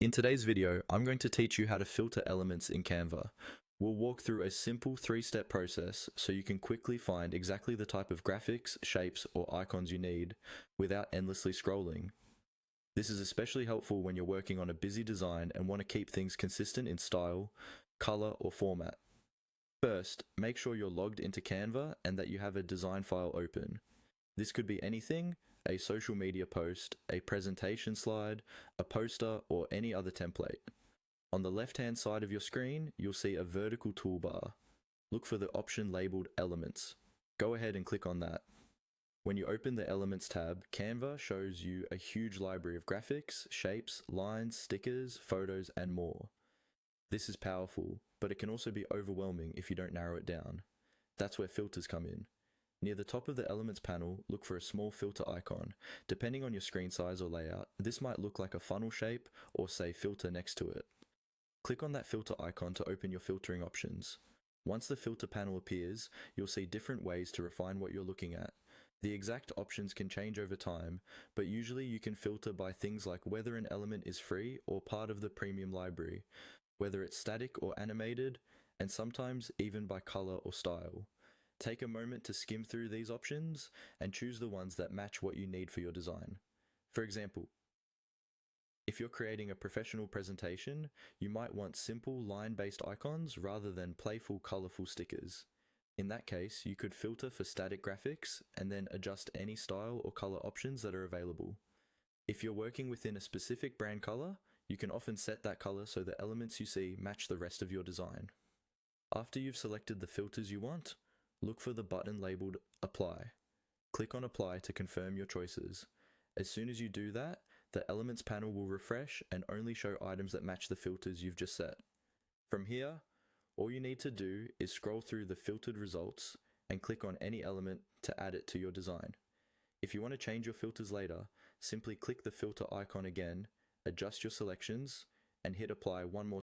In today's video, I'm going to teach you how to filter elements in Canva. We'll walk through a simple three-step process so you can quickly find exactly the type of graphics, shapes, or icons you need without endlessly scrolling. This is especially helpful when you're working on a busy design and want to keep things consistent in style, color, or format. First, make sure you're logged into Canva and that you have a design file open. This could be anything: a social media post, a presentation slide, a poster, or any other template. On the left-hand side of your screen, you'll see a vertical toolbar. Look for the option labeled Elements. Go ahead and click on that. When you open the Elements tab, Canva shows you a huge library of graphics, shapes, lines, stickers, photos, and more. This is powerful, but it can also be overwhelming if you don't narrow it down. That's where filters come in. Near the top of the Elements panel, look for a small filter icon. Depending on your screen size or layout, this might look like a funnel shape or say filter next to it. Click on that filter icon to open your filtering options. Once the filter panel appears, you'll see different ways to refine what you're looking at. The exact options can change over time, but usually you can filter by things like whether an element is free or part of the premium library, whether it's static or animated, and sometimes even by color or style. Take a moment to skim through these options and choose the ones that match what you need for your design. For example, if you're creating a professional presentation, you might want simple line-based icons rather than playful, colorful stickers. In that case, you could filter for static graphics and then adjust any style or color options that are available. If you're working within a specific brand color, you can often set that color so the elements you see match the rest of your design. After you've selected the filters you want, look for the button labeled Apply. Click on Apply to confirm your choices. As soon as you do that, the Elements panel will refresh and only show items that match the filters you've just set. From here, all you need to do is scroll through the filtered results and click on any element to add it to your design. If you want to change your filters later, simply click the filter icon again, adjust your selections, and hit Apply one more